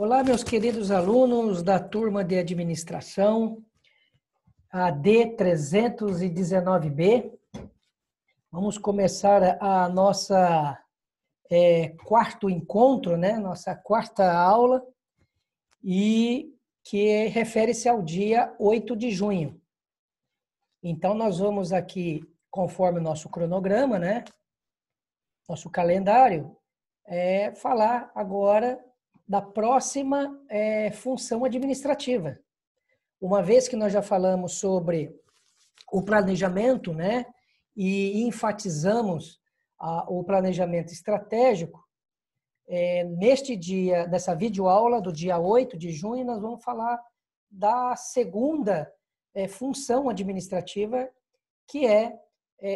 Olá, meus queridos alunos da turma de administração, AD 319B. Vamos começar a nossa quarto encontro, né? Nossa quarta aula, e que refere-se ao dia 8 de junho. Então, nós vamos aqui, conforme o nosso cronograma, né? Nosso calendário, falar agora da próxima função administrativa. Uma vez que nós já falamos sobre o planejamento, né, e enfatizamos o planejamento estratégico, neste dia, dessa videoaula do dia 8 de junho, nós vamos falar da segunda função administrativa, que é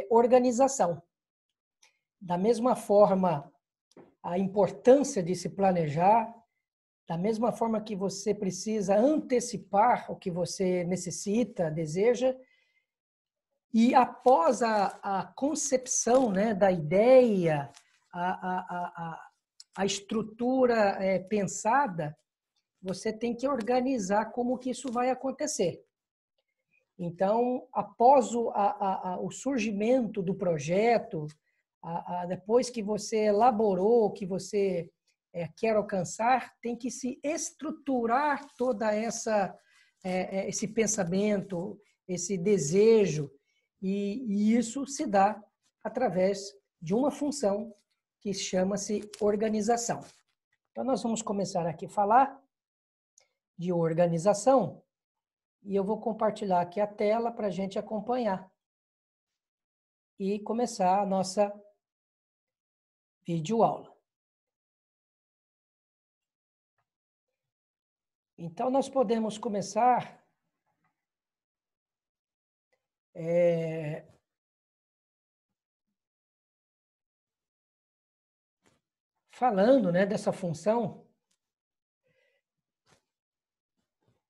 organização. Da mesma forma, a importância de se planejar, da mesma forma que você precisa antecipar o que você necessita, deseja, e após a concepção, né, da ideia, a estrutura pensada, você tem que organizar como que isso vai acontecer. Então, após o surgimento do projeto, depois que você elaborou, que você quer alcançar, tem que se estruturar toda esse pensamento, esse desejo, e isso se dá através de uma função que chama-se organização. Então, nós vamos começar aqui a falar de organização, e eu vou compartilhar aqui a tela para a gente acompanhar e começar a nossa videoaula. Então, nós podemos começar falando, né, dessa função.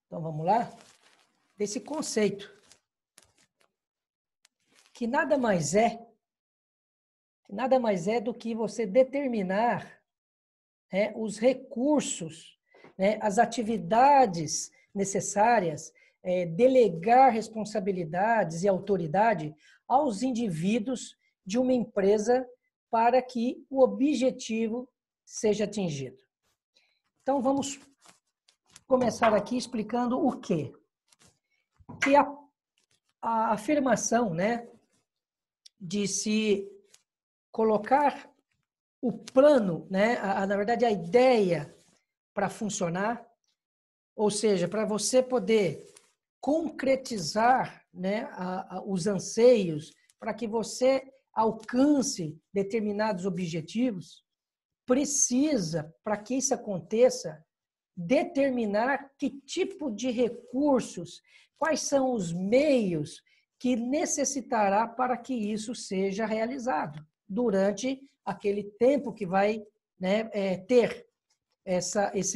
Então, vamos lá? Desse conceito, que nada mais do que você determinar os recursos, as atividades necessárias, delegar responsabilidades e autoridade aos indivíduos de uma empresa para que o objetivo seja atingido. Então, vamos começar aqui explicando o quê? Que a afirmação, né, de se colocar o plano, né, na verdade, a ideia para funcionar, ou seja, para você poder concretizar, né, os anseios, para que você alcance determinados objetivos, precisa, para que isso aconteça, determinar que tipo de recursos, quais são os meios que necessitará para que isso seja realizado durante aquele tempo que vai, né, ter esse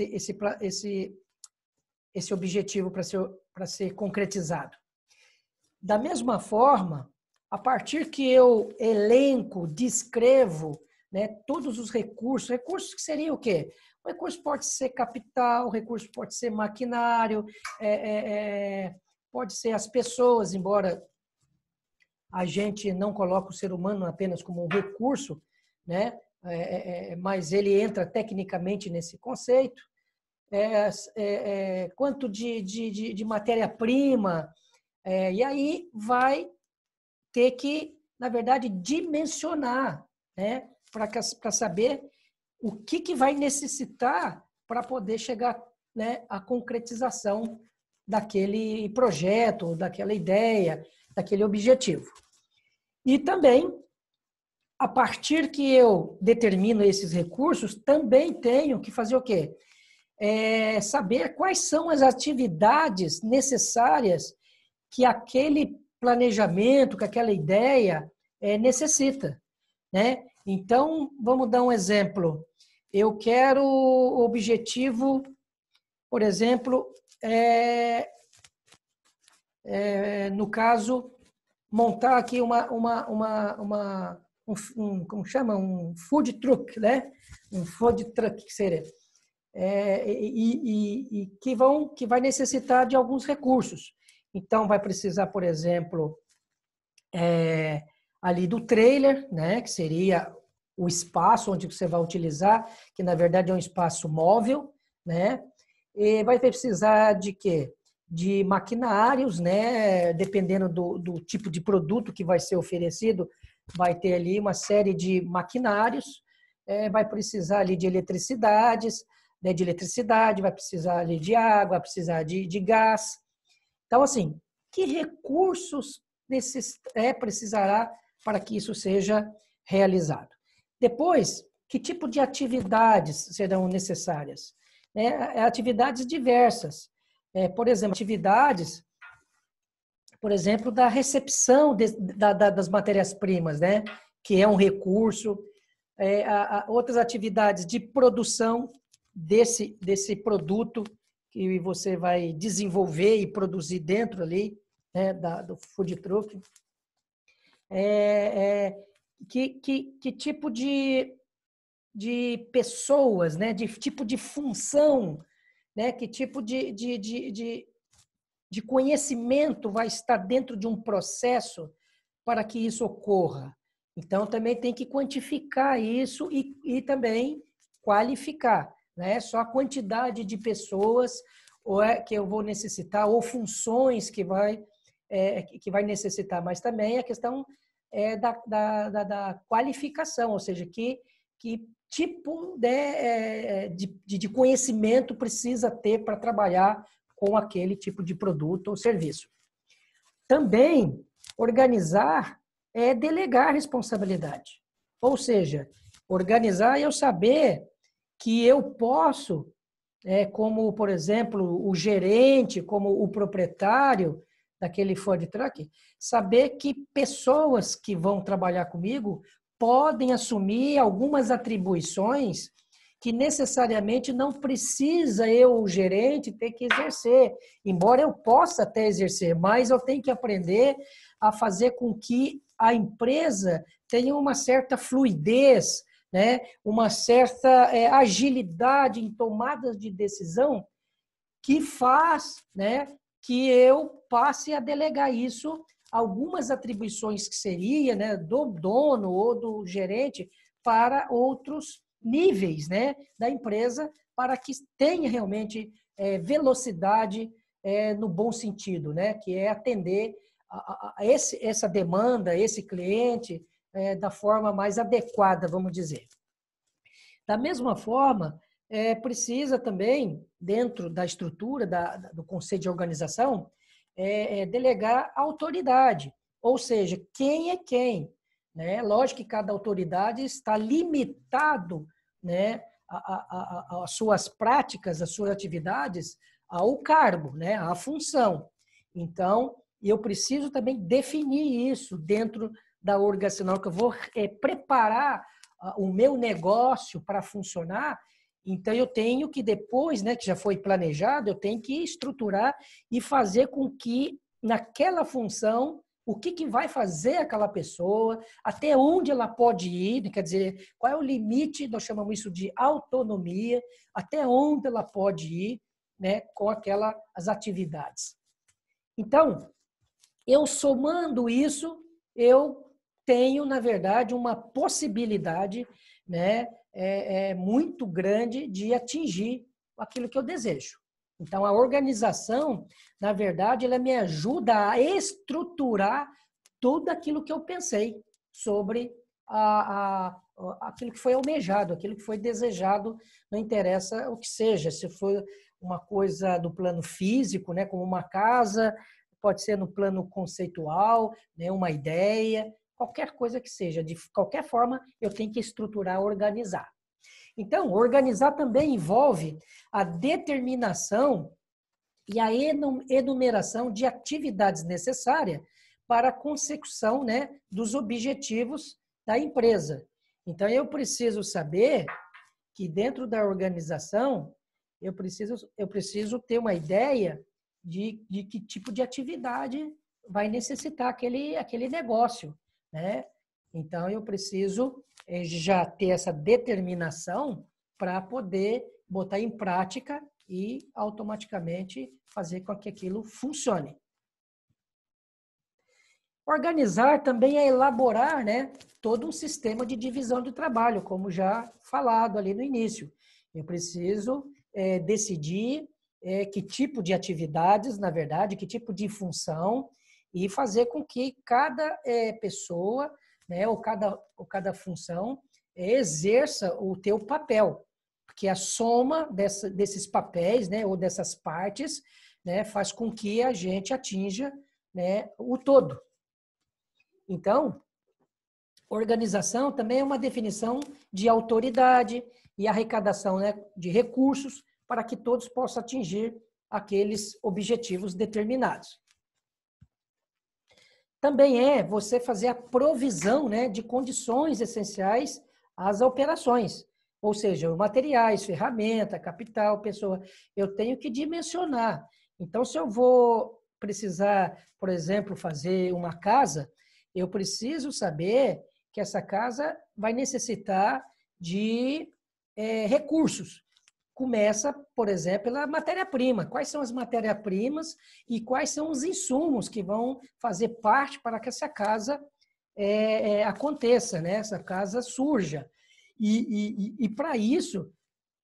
objetivo para ser concretizado. Da mesma forma, a partir que eu elenco, descrevo, né, todos os recursos que seriam o quê? O recurso pode ser capital, o recurso pode ser maquinário, pode ser as pessoas, embora a gente não coloque o ser humano apenas como um recurso, né, mas ele entra tecnicamente nesse conceito. Quanto de matéria-prima, e aí vai ter que, na verdade, dimensionar, né, para saber o que vai necessitar para poder chegar, né, à concretização daquele projeto, daquela ideia, daquele objetivo. E também, a partir que eu determino esses recursos, também tenho que fazer o quê? Saber quais são as atividades necessárias que aquele planejamento, que aquela ideia necessita, né? Então, vamos dar um exemplo. Eu quero o objetivo, por exemplo, no caso, montar aqui como chama? Um food truck, né? Um food truck, que seria. que vai necessitar de alguns recursos. Então, vai precisar, por exemplo, ali do trailer, né, que seria o espaço onde você vai utilizar, que na verdade é um espaço móvel, né? E vai precisar de quê? De maquinários, né? Dependendo do tipo de produto que vai ser oferecido, vai ter ali uma série de maquinários, vai precisar ali de eletricidades, né? De eletricidade, vai precisar ali de água, vai precisar de gás. Então, assim, que recursos precisará para que isso seja realizado? Depois, que tipo de atividades serão necessárias? Atividades diversas. Por exemplo, atividades, por exemplo, da recepção das matérias-primas, né? Que é um recurso. Outras atividades de produção desse produto que você vai desenvolver e produzir dentro ali, né, do food truck. Que tipo de pessoas, né, de tipo de função, né, que tipo de conhecimento vai estar dentro de um processo para que isso ocorra. Então, também tem que quantificar isso e também qualificar. Não é só a quantidade de pessoas que eu vou necessitar, ou funções que vai necessitar, mas também a questão da qualificação, ou seja, que tipo de conhecimento precisa ter para trabalhar com aquele tipo de produto ou serviço. Também, organizar é delegar responsabilidade. Ou seja, organizar é eu saber que eu posso, como, por exemplo, o gerente, como o proprietário daquele food truck, saber que pessoas que vão trabalhar comigo podem assumir algumas atribuições que necessariamente não precisa eu, o gerente, ter que exercer. Embora eu possa até exercer, mas eu tenho que aprender a fazer com que a empresa tenha uma certa fluidez, né? Uma certa agilidade em tomadas de decisão que faz, né, que eu passe a delegar isso, algumas atribuições que seria, né, do dono ou do gerente para outros níveis, né, da empresa, para que tenha realmente velocidade no bom sentido, né, que é atender essa demanda, esse cliente, da forma mais adequada, vamos dizer. Da mesma forma, precisa também, dentro da estrutura do conceito de organização, delegar autoridade, ou seja, quem é quem. Né? Lógico que cada autoridade está limitado, né, as suas práticas, as suas atividades ao cargo, né, à função. Então, eu preciso também definir isso dentro da organização, que eu vou preparar o meu negócio para funcionar. Então, eu tenho que depois, né, que já foi planejado, eu tenho que estruturar e fazer com que naquela função o que vai fazer aquela pessoa, até onde ela pode ir, quer dizer, qual é o limite, nós chamamos isso de autonomia, até onde ela pode ir, né, com as atividades. Então, eu somando isso, eu tenho, na verdade, uma possibilidade, né, muito grande de atingir aquilo que eu desejo. Então, a organização, na verdade, ela me ajuda a estruturar tudo aquilo que eu pensei sobre aquilo que foi almejado, aquilo que foi desejado, não interessa o que seja, se for uma coisa do plano físico, né, como uma casa, pode ser no plano conceitual, né, uma ideia, qualquer coisa que seja. De qualquer forma, eu tenho que estruturar, organizar. Então, organizar também envolve a determinação e a enumeração de atividades necessárias para a consecução, né, dos objetivos da empresa. Então, eu preciso saber que dentro da organização, eu preciso ter uma ideia de que tipo de atividade vai necessitar aquele negócio, né? Então, eu preciso já ter essa determinação para poder botar em prática e automaticamente fazer com que aquilo funcione. Organizar também é elaborar, né, todo um sistema de divisão de trabalho, como já falado ali no início. Eu preciso decidir que tipo de atividades, na verdade, que tipo de função, e fazer com que cada pessoa, né, ou cada função exerça o teu papel. Porque a soma desses papéis, né, ou dessas partes, né, faz com que a gente atinja, né, o todo. Então, organização também é uma definição de autoridade e arrecadação, né, de recursos para que todos possam atingir aqueles objetivos determinados. Também é você fazer a provisão, né, de condições essenciais às operações, ou seja, materiais, ferramenta, capital, pessoa. Eu tenho que dimensionar. Então, se eu vou precisar, por exemplo, fazer uma casa, eu preciso saber que essa casa vai necessitar de recursos. Começa, por exemplo, pela matéria-prima. Quais são as matérias-primas e quais são os insumos que vão fazer parte para que essa casa aconteça, né? Essa casa surja. E para isso,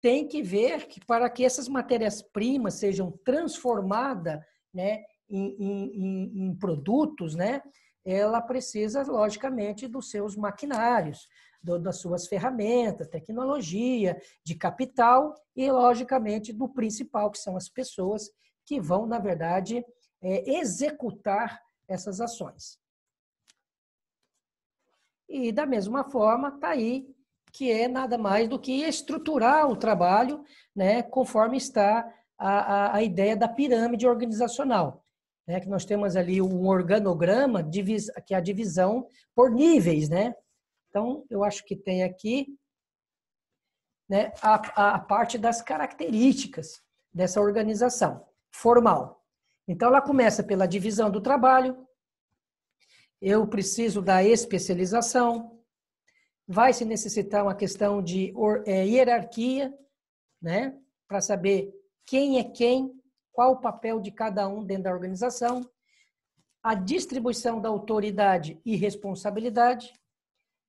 tem que ver que para que essas matérias-primas sejam transformadas, né, em produtos, né, ela precisa, logicamente, dos seus maquinários, das suas ferramentas, tecnologia, de capital e, logicamente, do principal, que são as pessoas que vão, na verdade, executar essas ações. E, da mesma forma, está aí, que é nada mais do que estruturar o trabalho, né, conforme está a ideia da pirâmide organizacional. Né, que nós temos ali um organograma, que é a divisão por níveis, né? Então, eu acho que tem aqui, né, a parte das características dessa organização formal. Então, ela começa pela divisão do trabalho, eu preciso da especialização, vai se necessitar uma questão de hierarquia, né, para saber quem é quem, qual o papel de cada um dentro da organização, a distribuição da autoridade e responsabilidade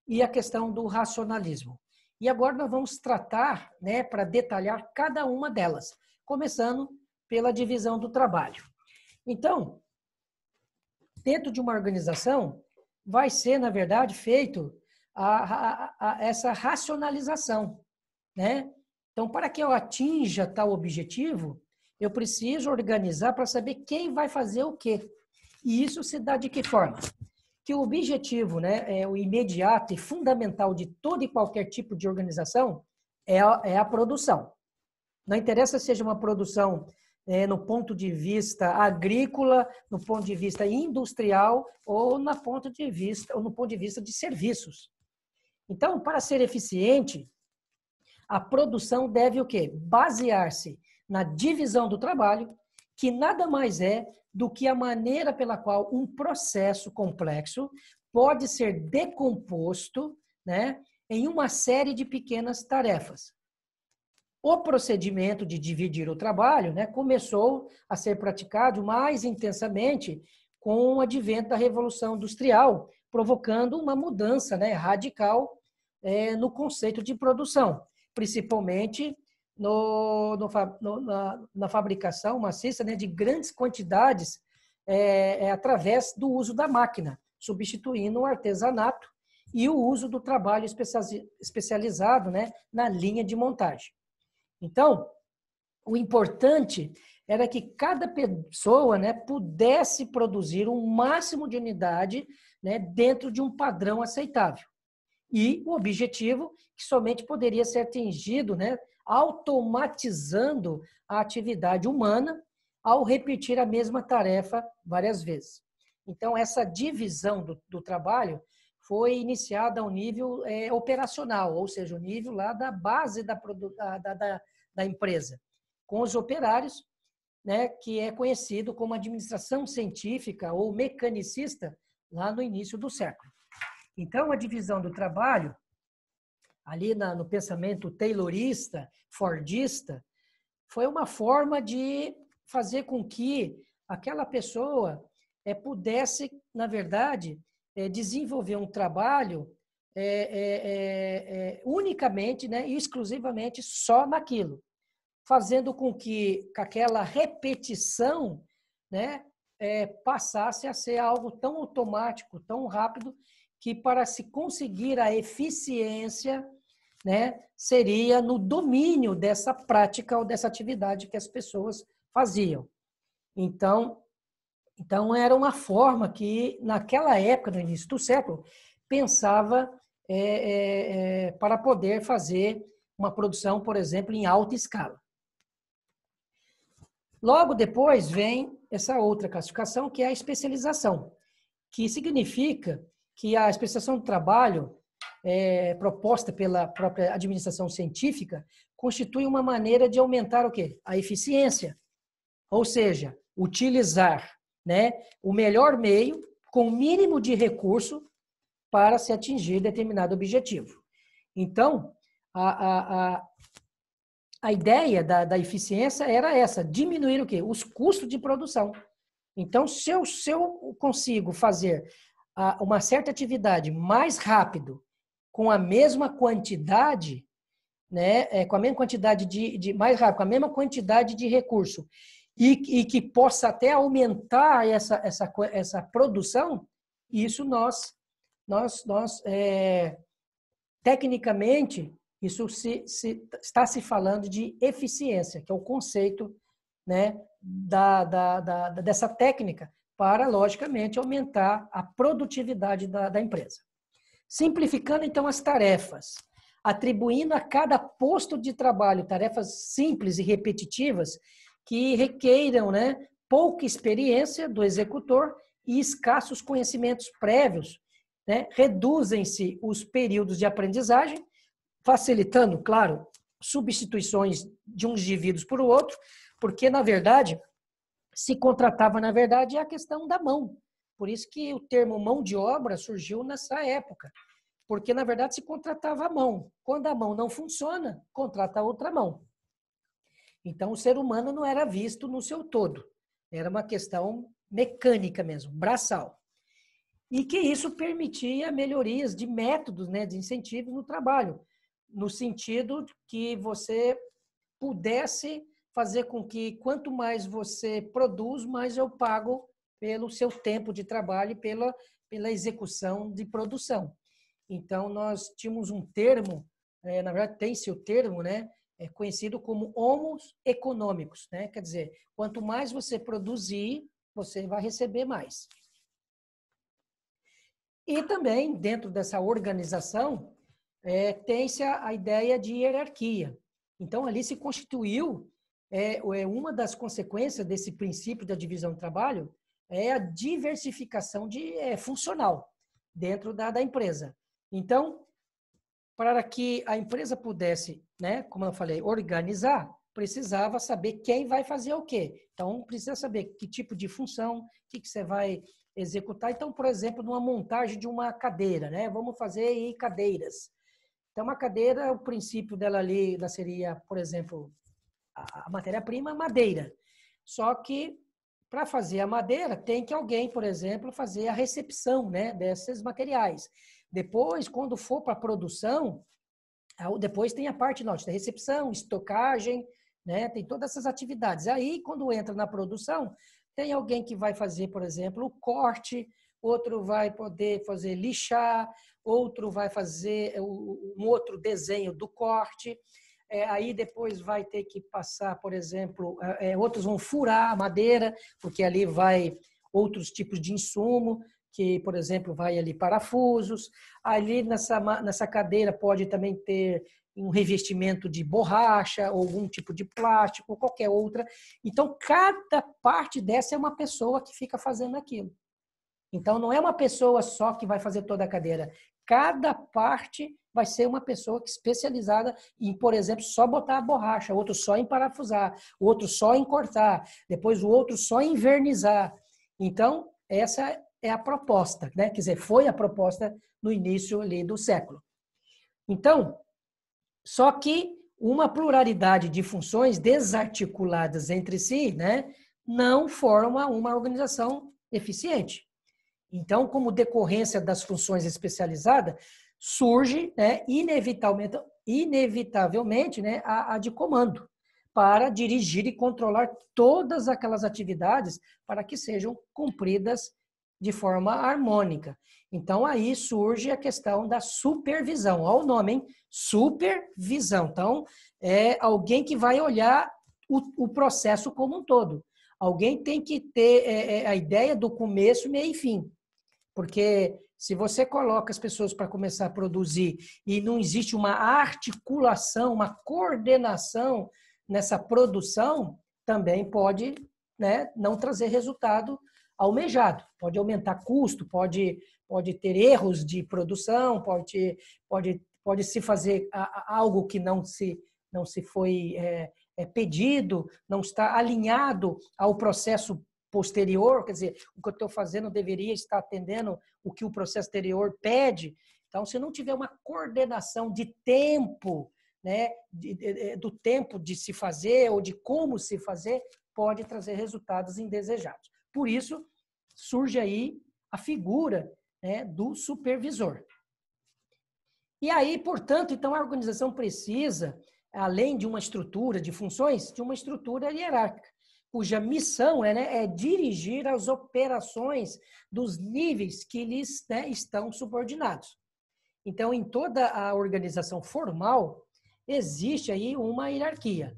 e a questão do racionalismo. E agora nós vamos tratar, né, para detalhar cada uma delas, começando pela divisão do trabalho. Então, dentro de uma organização, vai ser, na verdade, feito essa racionalização, né? Então, para que eu atinja tal objetivo, eu preciso organizar para saber quem vai fazer o quê. E isso se dá de que forma? Que o objetivo, né, o imediato e fundamental de todo e qualquer tipo de organização é a produção. Não interessa se seja uma produção no ponto de vista agrícola, no ponto de vista industrial ou no ponto de vista de serviços. Então, para ser eficiente, a produção deve o quê? Basear-se na divisão do trabalho, que nada mais é do que a maneira pela qual um processo complexo pode ser decomposto, né, em uma série de pequenas tarefas. O procedimento de dividir o trabalho, né, começou a ser praticado mais intensamente com o advento da Revolução Industrial, provocando uma mudança, né, radical no conceito de produção, principalmente na fabricação maciça, né, de grandes quantidades através do uso da máquina, substituindo o artesanato e o uso do trabalho especializado, né, na linha de montagem. Então, o importante era que cada pessoa, né, pudesse produzir um máximo de unidade, né, dentro de um padrão aceitável. E o objetivo que somente poderia ser atingido, né, automatizando a atividade humana ao repetir a mesma tarefa várias vezes. Então, essa divisão do trabalho foi iniciada ao nível operacional, ou seja, o nível lá da base da empresa, com os operários, né, que é conhecido como administração científica ou mecanicista, lá no início do século. Então, a divisão do trabalho ali no pensamento taylorista, fordista, foi uma forma de fazer com que aquela pessoa pudesse, na verdade, desenvolver um trabalho unicamente, né, e exclusivamente só naquilo, fazendo com que aquela repetição, né, passasse a ser algo tão automático, tão rápido, que para se conseguir a eficiência, né, seria no domínio dessa prática ou dessa atividade que as pessoas faziam. Então era uma forma que, naquela época, no início do século, pensava para poder fazer uma produção, por exemplo, em alta escala. Logo depois vem essa outra classificação, que é a especialização, que significa que a especialização do trabalho proposta pela própria administração científica constitui uma maneira de aumentar o quê? A eficiência, ou seja, utilizar, né, o melhor meio com o mínimo de recurso para se atingir determinado objetivo. Então, a ideia da eficiência era essa, diminuir o quê? Os custos de produção. Então, se eu consigo fazer uma certa atividade mais rápido, com a mesma quantidade, né, com a mesma quantidade mais rápido, com a mesma quantidade de recurso, e que possa até aumentar essa produção, isso tecnicamente, isso está se falando de eficiência, que é o conceito, né, dessa técnica para, logicamente, aumentar a produtividade da empresa. Simplificando, então, as tarefas, atribuindo a cada posto de trabalho tarefas simples e repetitivas que requeiram, né, pouca experiência do executor e escassos conhecimentos prévios, né, reduzem-se os períodos de aprendizagem, facilitando, claro, substituições de uns indivíduos por outro, porque, na verdade, se contratava, na verdade, a questão da mão. Por isso que o termo mão de obra surgiu nessa época, porque, na verdade, se contratava a mão. Quando a mão não funciona, contrata outra mão. Então, o ser humano não era visto no seu todo. Era uma questão mecânica mesmo, braçal. E que isso permitia melhorias de métodos, né, de incentivos no trabalho, no sentido que você pudesse fazer com que quanto mais você produz, mais eu pago pelo seu tempo de trabalho e pela execução de produção. Então, nós tínhamos um termo, na verdade tem-se o termo, né, conhecido como homos econômicos, né? Quer dizer, quanto mais você produzir, você vai receber mais. E também, dentro dessa organização, tem-se a ideia de hierarquia. Então, ali se constituiu, uma das consequências desse princípio da divisão do trabalho, é a diversificação funcional dentro da empresa. Então, para que a empresa pudesse, né, como eu falei, organizar, precisava saber quem vai fazer o quê. Então, precisa saber que tipo de função, o que você vai executar. Então, por exemplo, numa montagem de uma cadeira, né? Vamos fazer aí cadeiras. Então, uma cadeira, o princípio dela ali seria, por exemplo, a matéria-prima, madeira. Só que, para fazer a madeira, tem que alguém, por exemplo, fazer a recepção, né, desses materiais. Depois, quando for para a produção, depois tem a parte da recepção, estocagem, né, tem todas essas atividades. Aí, quando entra na produção, tem alguém que vai fazer, por exemplo, o corte, outro vai poder fazer lixar, outro vai fazer um outro desenho do corte. Aí depois vai ter que passar, por exemplo, outros vão furar a madeira, porque ali vai outros tipos de insumo, que, por exemplo, vai ali parafusos. Ali nessa cadeira pode também ter um revestimento de borracha, ou algum tipo de plástico, ou qualquer outra. Então, cada parte dessa é uma pessoa que fica fazendo aquilo. Então, não é uma pessoa só que vai fazer toda a cadeira. Cada parte vai ser uma pessoa especializada em, por exemplo, só botar a borracha, outro só em parafusar, outro só em cortar, depois o outro só em vernizar. Então, essa é a proposta, né? Quer dizer, foi a proposta no início ali do século. Então, Só que uma pluralidade de funções desarticuladas entre si, né, não forma uma organização eficiente. Então, como decorrência das funções especializadas, surge, né, inevitavelmente, né, a de comando, para dirigir e controlar todas aquelas atividades para que sejam cumpridas de forma harmônica. Então, aí surge a questão da supervisão. Olha o nome, hein? Supervisão. Então, é alguém que vai olhar o processo como um todo. Alguém tem que ter a ideia do começo, meio e fim. Porque se você coloca as pessoas para começar a produzir e não existe uma articulação, uma coordenação nessa produção, também pode, né, não trazer resultado almejado. Pode aumentar custo, pode ter erros de produção, pode se fazer algo que não se foi pedido, não está alinhado ao processo posterior, quer dizer, o que eu estou fazendo deveria estar atendendo o que o processo anterior pede. Então, se não tiver uma coordenação de tempo, né, do tempo de se fazer ou de como se fazer, pode trazer resultados indesejados. Por isso, surge aí a figura, né, do supervisor. E aí, portanto, então a organização precisa, além de uma estrutura de funções, de uma estrutura hierárquica, cuja missão é dirigir as operações dos níveis que lhes, né, estão subordinados. Então, em toda a organização formal, existe aí uma hierarquia.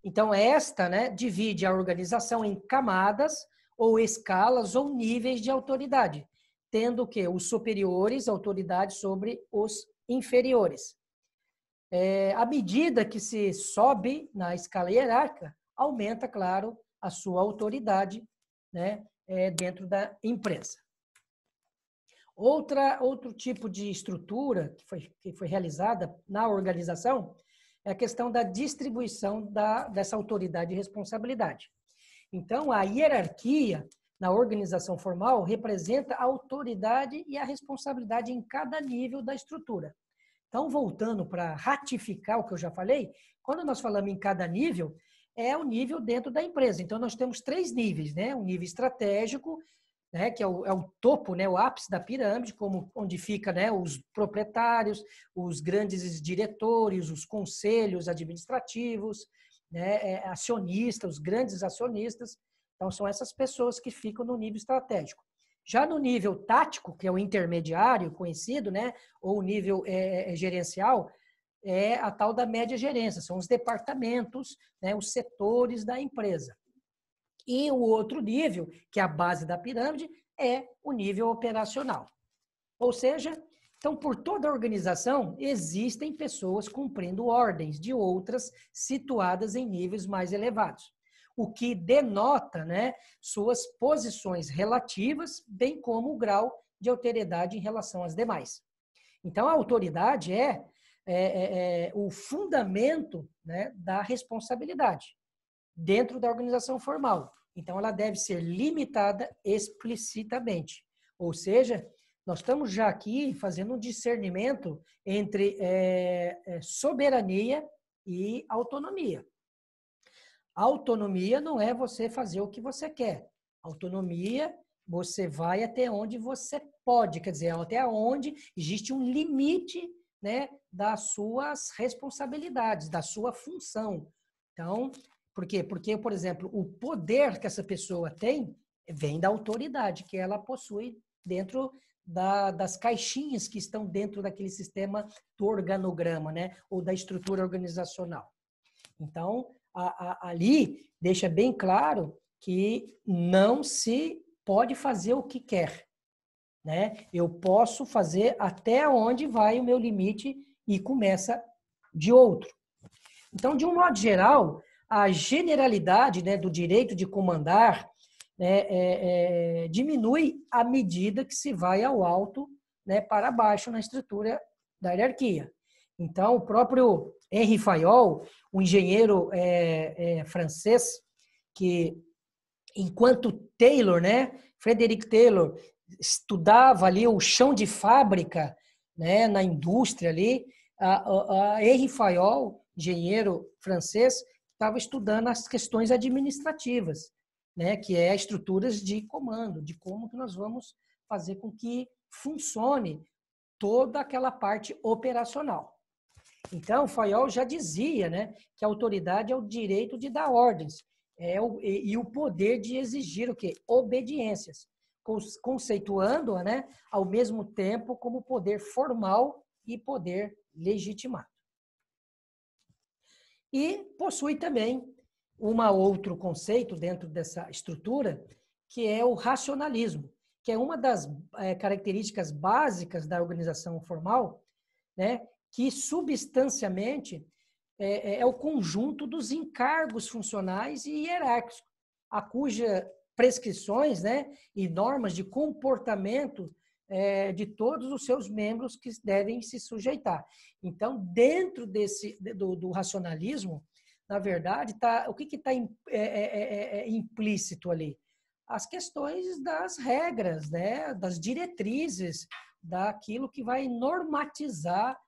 Então, esta, né, divide a organização em camadas ou escalas ou níveis de autoridade, tendo o quê? Os superiores, autoridade sobre os inferiores. À medida que se sobe na escala hierárquica, aumenta, claro, a sua autoridade, né, dentro da empresa. Outro tipo de estrutura que foi realizada na organização é a questão da distribuição dessa autoridade e responsabilidade. Então, a hierarquia na organização formal representa a autoridade e a responsabilidade em cada nível da estrutura. Então, voltando para ratificar o que eu já falei, quando nós falamos em cada nível, é o nível dentro da empresa. Então, nós temos 3 níveis, né? Um nível estratégico, né, que é o topo, né, o ápice da pirâmide, onde fica, né, os proprietários, os grandes diretores, os conselhos administrativos, né, acionistas, os grandes acionistas. Então, são essas pessoas que ficam no nível estratégico. Já no nível tático, que é o intermediário conhecido, né, ou o nível gerencial, é a tal da média gerência, são os departamentos, né, os setores da empresa. E o outro nível, que é a base da pirâmide, é o nível operacional. Ou seja, então, por toda a organização, existem pessoas cumprindo ordens de outras situadas em níveis mais elevados, o que denota, né, suas posições relativas, bem como o grau de autoridade em relação às demais. Então, a autoridade é o fundamento, né, da responsabilidade dentro da organização formal. Então, ela deve ser limitada explicitamente. Ou seja, nós estamos já aqui fazendo um discernimento entre soberania e autonomia. Autonomia não é você fazer o que você quer. Autonomia, você vai até onde você pode, quer dizer, até onde existe um limite, né, das suas responsabilidades, da sua função. Então, por quê? Porque, por exemplo, o poder que essa pessoa tem vem da autoridade que ela possui dentro das caixinhas que estão dentro daquele sistema do organograma, né? Ou da estrutura organizacional. Então, ali deixa bem claro que não se pode fazer o que quer, né? Eu posso fazer até onde vai o meu limite e começa de outro. Então, de um modo geral, a generalidade, né, do direito de comandar, né, diminui à medida que se vai ao alto, né, para baixo na estrutura da hierarquia. Então, o próprio Henri Fayol, um engenheiro francês, que enquanto Taylor, né, Frederick Taylor, estudava ali o chão de fábrica, né, na indústria ali, a Henri Fayol, engenheiro francês, estava estudando as questões administrativas, né, que é estruturas de comando, de como que nós vamos fazer com que funcione toda aquela parte operacional. Então, Fayol já dizia, né, que a autoridade é o direito de dar ordens e o poder de exigir o quê? Obediências, conceituando-a, né, ao mesmo tempo como poder formal e poder legitimado. E possui também outro conceito dentro dessa estrutura, que é o racionalismo, que é uma das características básicas da organização formal, né, que substancialmente é o conjunto dos encargos funcionais e hierárquicos, a cuja prescrições, né, e normas de comportamento de todos os seus membros que devem se sujeitar. Então, dentro do racionalismo, na verdade, o que está implícito ali? As questões das regras, né, das diretrizes, daquilo que vai normatizar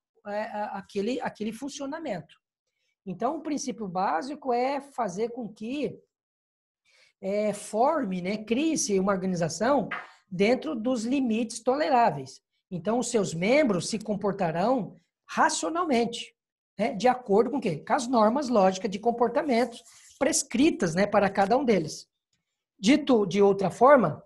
aquele funcionamento. Então, o princípio básico é fazer com que forme, né, crie-se uma organização dentro dos limites toleráveis. Então, os seus membros se comportarão racionalmente, né, de acordo com o quê? Com as normas lógicas de comportamento prescritas, né, para cada um deles. Dito de outra forma,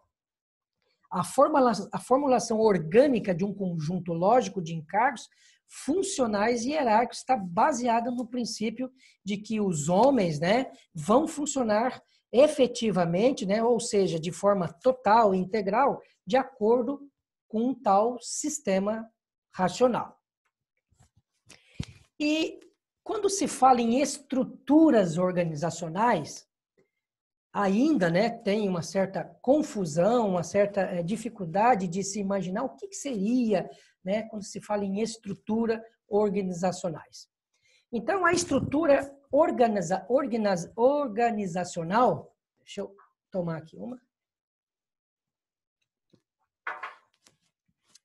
a formulação orgânica de um conjunto lógico de encargos funcionais e hierárquicos está baseada no princípio de que os homens, né, vão funcionar efetivamente, né, ou seja, de forma total e integral, de acordo com um tal sistema racional. E quando se fala em estruturas organizacionais, ainda, né, tem uma certa confusão, uma certa dificuldade de se imaginar o que seria, né, quando se fala em estrutura organizacionais. Então, a estrutura organizacional, deixa eu tomar aqui uma,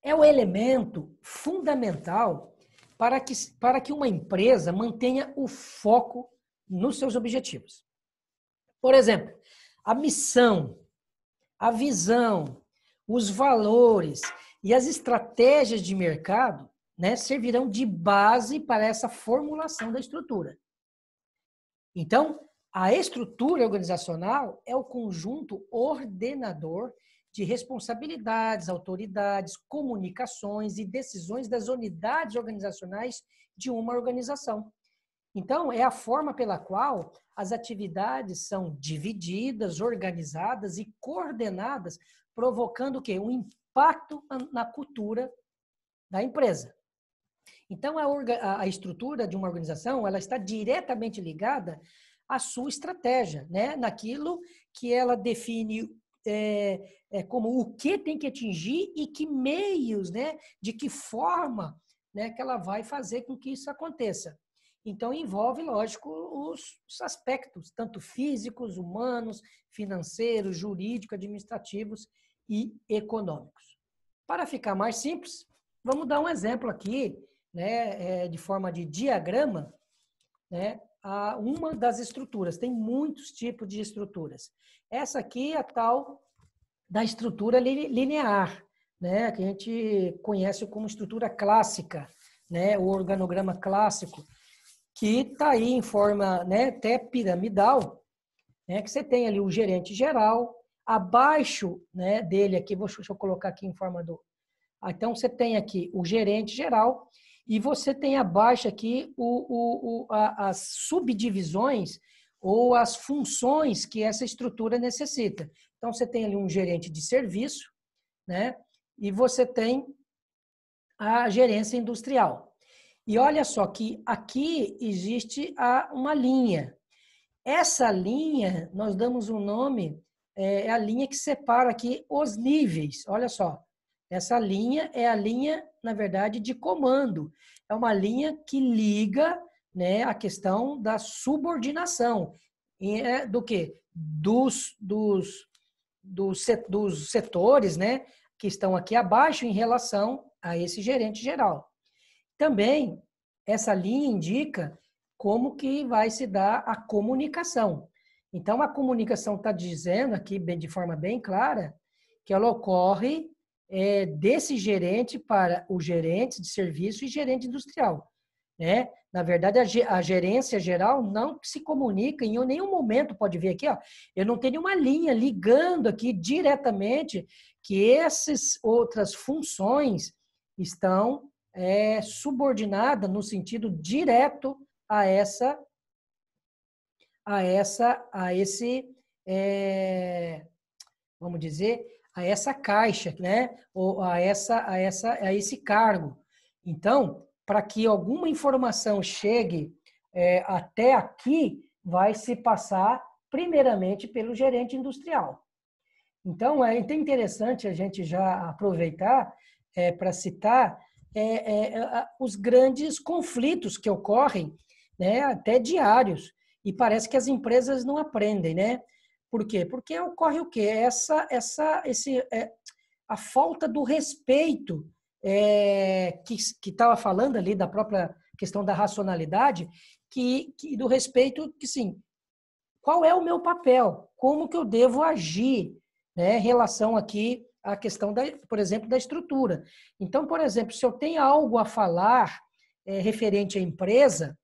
é o elemento fundamental para que uma empresa mantenha o foco nos seus objetivos. Por exemplo, a missão, a visão, os valores e as estratégias de mercado, né, servirão de base para essa formulação da estrutura. Então, a estrutura organizacional é o conjunto ordenador de responsabilidades, autoridades, comunicações e decisões das unidades organizacionais de uma organização. Então, é a forma pela qual as atividades são divididas, organizadas e coordenadas, provocando o quê? Um impacto na cultura da empresa. Então, a estrutura de uma organização, ela está diretamente ligada à sua estratégia, né? Naquilo que ela define como o que tem que atingir e que meios, né? De que forma, né, que ela vai fazer com que isso aconteça. Então, envolve, lógico, os aspectos, tanto físicos, humanos, financeiros, jurídicos, administrativos e econômicos. Para ficar mais simples, vamos dar um exemplo aqui, né, de forma de diagrama, né, a uma das estruturas. Tem muitos tipos de estruturas. Essa aqui é a tal da estrutura linear, né, que a gente conhece como estrutura clássica, né, o organograma clássico, que está aí em forma, né, até piramidal, né, que você tem ali o gerente geral, abaixo, né, dele aqui, deixa eu colocar aqui em forma do... Então, você tem aqui o gerente geral e você tem abaixo aqui as subdivisões ou as funções que essa estrutura necessita. Então, você tem ali um gerente de serviço, né, e você tem a gerência industrial. E olha só que aqui existe uma linha. Essa linha, nós damos um nome, é a linha que separa aqui os níveis. Olha só, essa linha é a linha, na verdade, de comando. É uma linha que liga, né, a questão da subordinação. Do quê? Dos setores, né, que estão aqui abaixo em relação a esse gerente geral. Também essa linha indica como que vai se dar a comunicação. Então, a comunicação está dizendo aqui, de forma bem clara, que ela ocorre desse gerente para o gerente de serviço e gerente industrial, né? Na verdade, a gerência geral não se comunica em nenhum momento, pode ver aqui, ó, eu não tenho uma linha ligando aqui diretamente que essas outras funções estão subordinadas no sentido direto a esse, vamos dizer, a essa caixa, né? Ou a esse cargo. Então, para que alguma informação chegue até aqui, vai se passar primeiramente pelo gerente industrial. Então, é interessante a gente já aproveitar para citar os grandes conflitos que ocorrem, né, até diários, e parece que as empresas não aprendem, né? Por quê? Porque ocorre o quê? A falta do respeito que estava falando ali da própria questão da racionalidade, do respeito que, sim, qual é o meu papel? Como que eu devo agir, né, em relação aqui à questão, por exemplo, da estrutura. Então, por exemplo, se eu tenho algo a falar referente à empresa,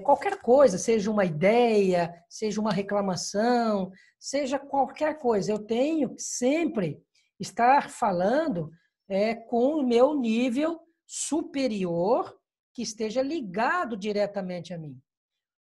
qualquer coisa, seja uma ideia, seja uma reclamação, seja qualquer coisa, eu tenho que sempre estar falando com o meu nível superior que esteja ligado diretamente a mim.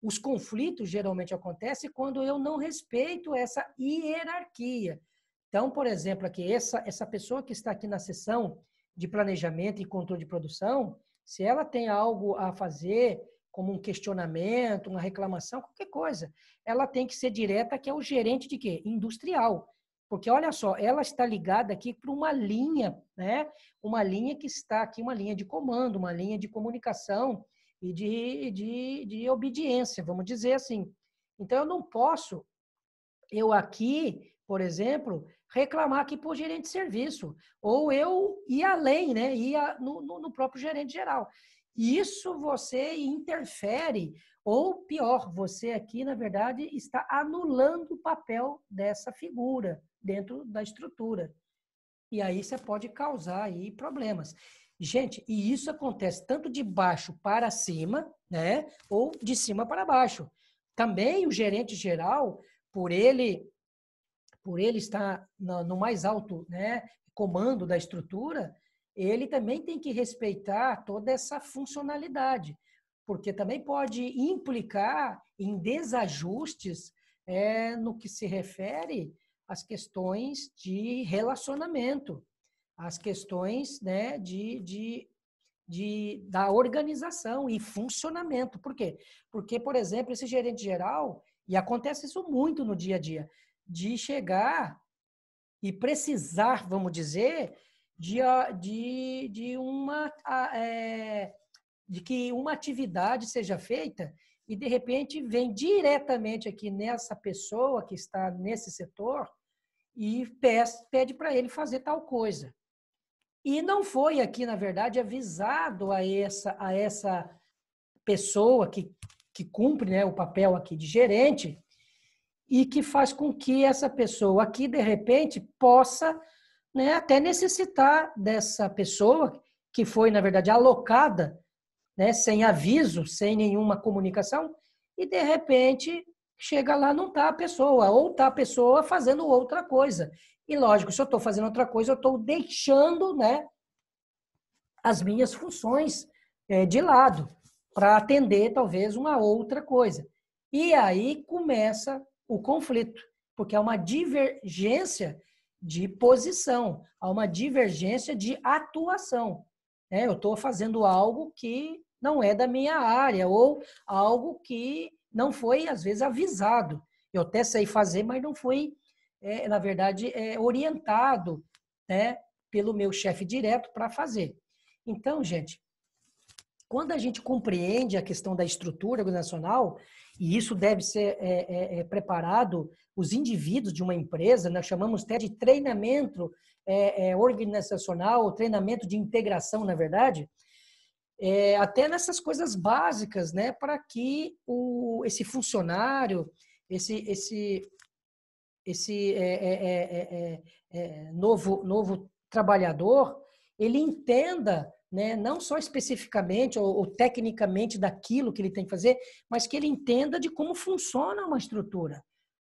Os conflitos geralmente acontecem quando eu não respeito essa hierarquia. Então, por exemplo, aqui, essa pessoa que está aqui na sessão de planejamento e controle de produção, se ela tem algo a fazer, como um questionamento, uma reclamação, qualquer coisa, ela tem que ser direta, que é o gerente de quê? Industrial. Porque, olha só, ela está ligada aqui para uma linha, né? Uma linha que está aqui, uma linha de comando, uma linha de comunicação e de obediência, vamos dizer assim. Então, eu não posso, eu aqui, por exemplo, reclamar aqui por gerente de serviço, ou eu ir além, né? Ir no próprio gerente geral. Isso você interfere, ou pior, você aqui, na verdade, está anulando o papel dessa figura dentro da estrutura. E aí você pode causar aí problemas. Gente, e isso acontece tanto de baixo para cima, né? Ou de cima para baixo. Também o gerente geral, por ele estar no mais alto, né, comando da estrutura, ele também tem que respeitar toda essa funcionalidade, porque também pode implicar em desajustes no que se refere às questões de relacionamento, às questões, né, da organização e funcionamento. Por quê? Porque, por exemplo, esse gerente geral, e acontece isso muito no dia a dia, de chegar e precisar, vamos dizer, de que uma atividade seja feita e, de repente, vem diretamente aqui nessa pessoa que está nesse setor e pede para ele fazer tal coisa. E não foi aqui, na verdade, avisado a essa pessoa que cumpre, né, o papel aqui de gerente, e que faz com que essa pessoa aqui, de repente, possa, né, até necessitar dessa pessoa que foi, na verdade, alocada, né, sem aviso, sem nenhuma comunicação, e, de repente, chega lá, não está a pessoa, ou está a pessoa fazendo outra coisa. E, lógico, se eu estou fazendo outra coisa, eu estou deixando, né, as minhas funções de lado, para atender, talvez, uma outra coisa. E aí começa o conflito, porque há uma divergência de posição, há uma divergência de atuação. Eu estou fazendo algo que não é da minha área, ou algo que não foi, às vezes, avisado. Eu até sei fazer, mas não fui, na verdade, orientado, né, pelo meu chefe direto para fazer. Então, gente, quando a gente compreende a questão da estrutura organizacional, e isso deve ser preparado, os indivíduos de uma empresa, nós chamamos até de treinamento organizacional, treinamento de integração, na verdade, até nessas coisas básicas, né, para que esse funcionário, esse novo trabalhador, ele entenda, né, não só especificamente ou tecnicamente daquilo que ele tem que fazer, mas que ele entenda de como funciona uma estrutura.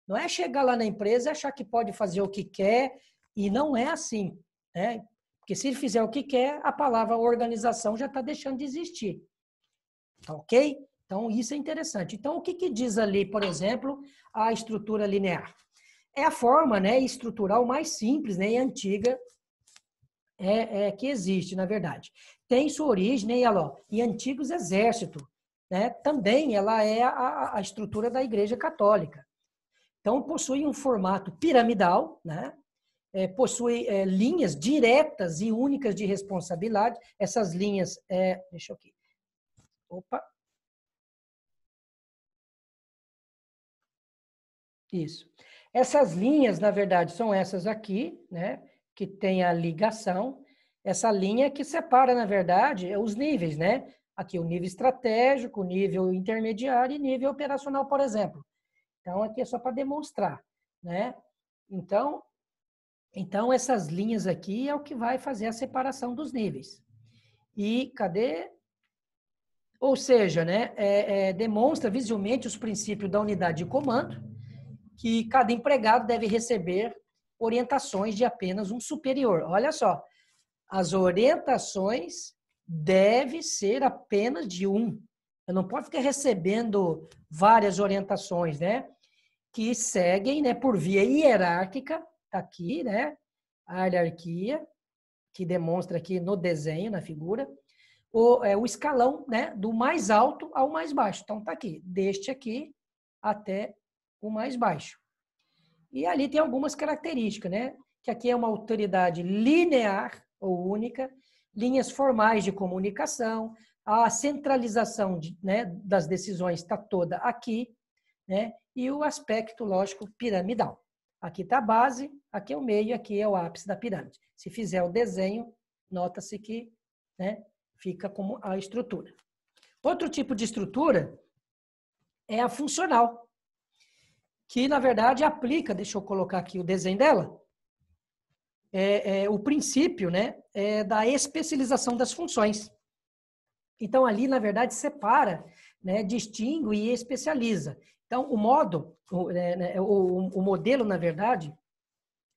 Não é chegar lá na empresa e achar que pode fazer o que quer, e não é assim, né? Porque se ele fizer o que quer, a palavra organização já está deixando de existir. Tá ok? Então, isso é interessante. Então, o que diz ali, por exemplo, a estrutura linear? É a forma, né, estrutural mais simples, né, e antiga que existe, na verdade. Tem sua origem, né, em antigos exércitos, né? Também ela é a estrutura da Igreja Católica. Então, possui um formato piramidal, né? Possui linhas diretas e únicas de responsabilidade. Essas linhas, deixa eu aqui. Opa. Isso. Essas linhas, na verdade, são essas aqui, né? Que tem a ligação. Essa linha que separa, na verdade, os níveis, né? Aqui o nível estratégico, o nível intermediário e nível operacional, por exemplo. Então, aqui é só para demonstrar, né? Então, essas linhas aqui é o que vai fazer a separação dos níveis. E cadê? Ou seja, né, demonstra visualmente os princípios da unidade de comando, que cada empregado deve receber orientações de apenas um superior. Olha só, as orientações devem ser apenas de um. Eu não posso ficar recebendo várias orientações, né? Que seguem, né, por via hierárquica, tá aqui, né? A hierarquia, que demonstra aqui no desenho, na figura, o escalão, né, do mais alto ao mais baixo. Então, tá aqui, deste aqui até o mais baixo. E ali tem algumas características, né? Que aqui é uma autoridade linear ou única, linhas formais de comunicação, a centralização né, das decisões está toda aqui, né? E o aspecto, lógico, piramidal. Aqui está a base, aqui é o meio, aqui é o ápice da pirâmide. Se fizer o desenho, nota-se que, né, fica como a estrutura. Outro tipo de estrutura é a funcional, que, na verdade, aplica, deixa eu colocar aqui o desenho dela, o princípio, né, da especialização das funções. Então, ali, na verdade, separa, né, distingue e especializa. Então, o modelo, na verdade,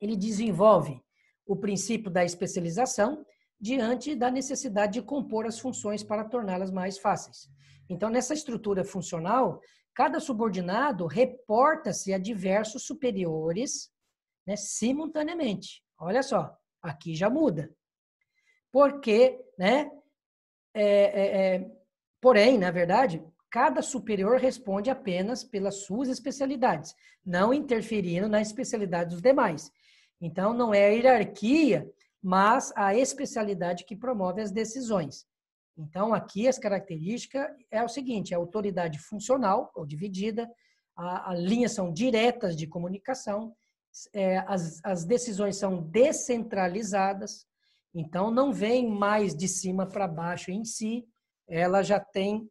ele desenvolve o princípio da especialização diante da necessidade de compor as funções para torná-las mais fáceis. Então, nessa estrutura funcional, cada subordinado reporta-se a diversos superiores, né, simultaneamente. Olha só, aqui já muda. Porque, né, porém, na verdade, cada superior responde apenas pelas suas especialidades, não interferindo na especialidade dos demais. Então, não é a hierarquia, mas a especialidade que promove as decisões. Então, aqui as características é o seguinte, a autoridade funcional ou dividida, as linhas são diretas de comunicação, as decisões são descentralizadas, então não vem mais de cima para baixo em si, ela já tem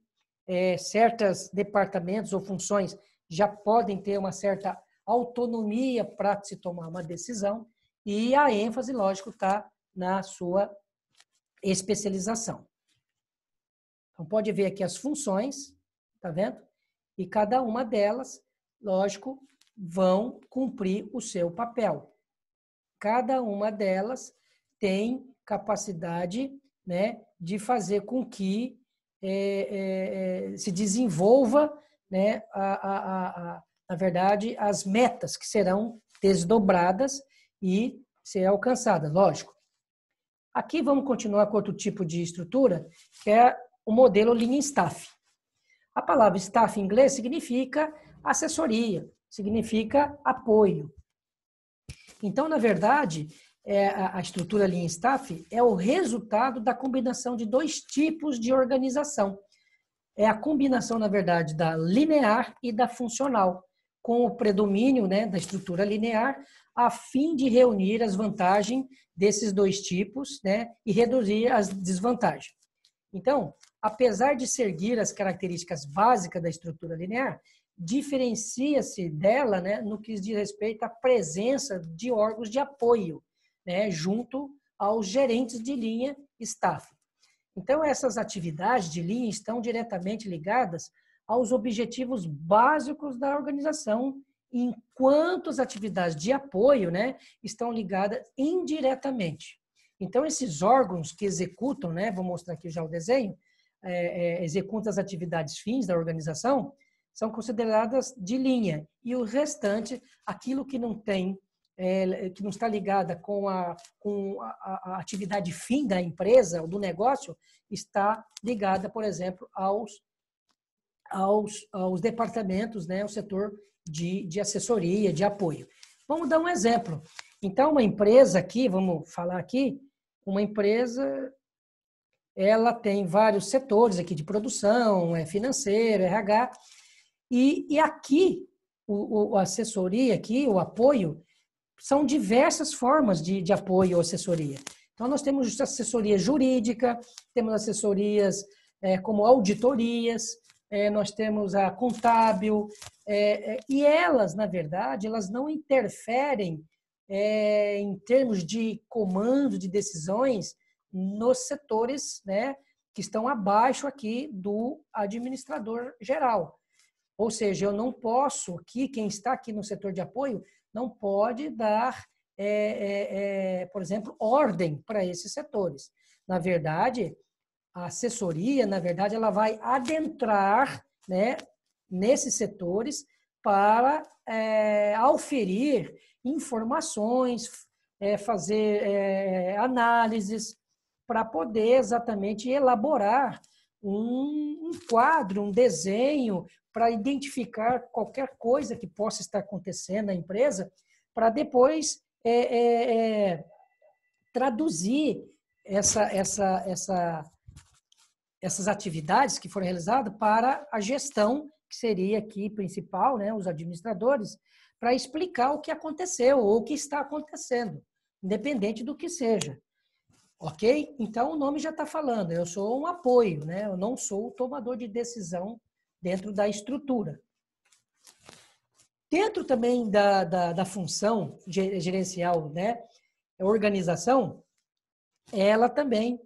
certos departamentos ou funções já podem ter uma certa autonomia para se tomar uma decisão e a ênfase, lógico, está na sua especialização. Então, pode ver aqui as funções, tá vendo? E cada uma delas, lógico, vão cumprir o seu papel. Cada uma delas tem capacidade, né, de fazer com que se desenvolva, né, na verdade, as metas que serão desdobradas e ser alcançadas, lógico. Aqui vamos continuar com outro tipo de estrutura, que é o modelo Lean Staff. A palavra staff em inglês significa assessoria, significa apoio. Então, na verdade, a estrutura Lean Staff é o resultado da combinação de dois tipos de organização. É a combinação, na verdade, da linear e da funcional, com o predomínio, né, da estrutura linear, a fim de reunir as vantagens desses dois tipos, né, e reduzir as desvantagens. Então, apesar de seguir as características básicas da estrutura linear, diferencia-se dela, né, no que diz respeito à presença de órgãos de apoio, né, junto aos gerentes de linha staff. Então, essas atividades de linha estão diretamente ligadas aos objetivos básicos da organização, enquanto as atividades de apoio, né, estão ligadas indiretamente. Então, esses órgãos que executam, né, vou mostrar aqui já o desenho, executam as atividades fins da organização, são consideradas de linha. E o restante, aquilo que não tem, que não está ligada com a atividade fim da empresa ou do negócio, está ligada, por exemplo, aos departamentos, né, o setor de assessoria, de apoio. Vamos dar um exemplo. Então, uma empresa aqui, vamos falar aqui, uma empresa, ela tem vários setores aqui de produção, financeiro, RH, e aqui, a assessoria aqui, o apoio, são diversas formas de apoio ou assessoria. Então, nós temos assessoria jurídica, temos assessorias como auditorias, nós temos a contábil, e elas, na verdade, elas não interferem em termos de comando, de decisões, nos setores, né, que estão abaixo aqui do administrador geral. Ou seja, eu não posso, aqui, quem está aqui no setor de apoio, não pode dar, por exemplo, ordem para esses setores. Na verdade, a assessoria, na verdade, ela vai adentrar, né, nesses setores para auferir informações, fazer análises, para poder exatamente elaborar um quadro, um desenho, para identificar qualquer coisa que possa estar acontecendo na empresa, para depois traduzir essas atividades que foram realizadas para a gestão, que seria aqui principal, né, os administradores, para explicar o que aconteceu ou o que está acontecendo, independente do que seja. Ok? Então, o nome já está falando, eu sou um apoio, né? Eu não sou o tomador de decisão dentro da estrutura. Dentro também da função gerencial, né? Organização, ela também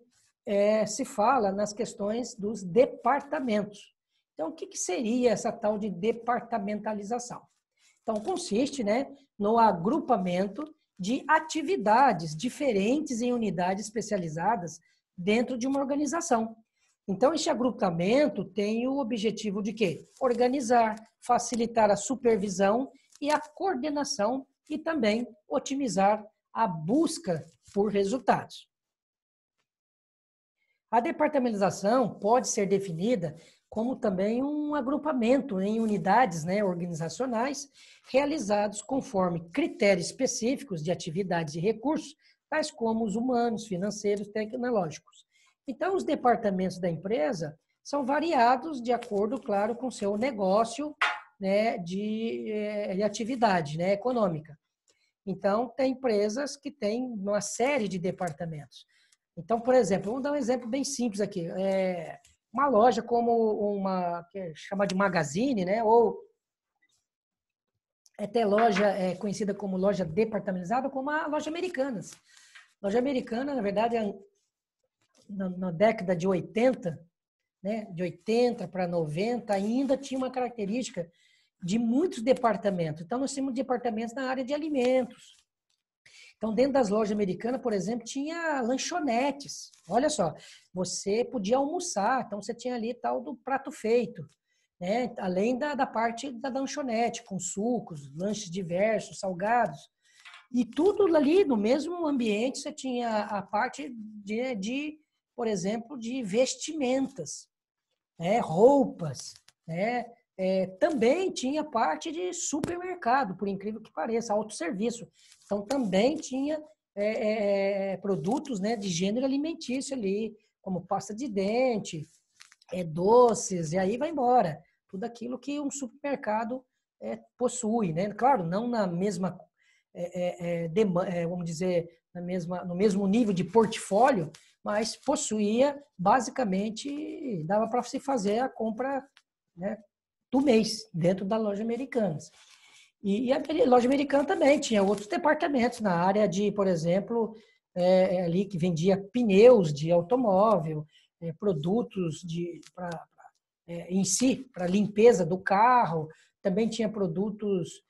se fala nas questões dos departamentos. Então, o que seria essa tal de departamentalização? Então, consiste, né, no agrupamento de atividades diferentes em unidades especializadas dentro de uma organização. Então, esse agrupamento tem o objetivo de quê? Organizar, facilitar a supervisão e a coordenação e também otimizar a busca por resultados. A departamentalização pode ser definida como também um agrupamento em unidades, né, organizacionais realizados conforme critérios específicos de atividades e recursos, tais como os humanos, financeiros, tecnológicos. Então, os departamentos da empresa são variados de acordo, claro, com o seu negócio, né, de atividade, né, econômica. Então, tem empresas que têm uma série de departamentos. Então, por exemplo, vamos dar um exemplo bem simples aqui. Uma loja como uma que é chamada de Magazine, né? Ou até loja conhecida como loja departamentalizada, como a loja Americanas. Loja Americana, na verdade, na década de 80, né? De 80 para 90, ainda tinha uma característica de muitos departamentos. Então, nós tínhamos departamentos na área de alimentos. Então, dentro das lojas americanas, por exemplo, tinha lanchonetes. Olha só, você podia almoçar, então você tinha ali tal do prato feito, né? Além da parte da lanchonete, com sucos, lanches diversos, salgados. E tudo ali no mesmo ambiente, você tinha a parte por exemplo, de vestimentas, né? Roupas, né? Também tinha parte de supermercado, por incrível que pareça, autosserviço. Então, também tinha produtos, né, de gênero alimentício ali, como pasta de dente, doces, e aí vai embora. Tudo aquilo que um supermercado possui, né? Claro, não na mesma vamos dizer, no mesmo nível de portfólio, mas possuía, basicamente, dava para se fazer a compra, né, do mês dentro da loja Americanas. E a loja Americana também tinha outros departamentos na área de, por exemplo, ali que vendia pneus de automóvel, produtos em si, para limpeza do carro, também tinha produtos,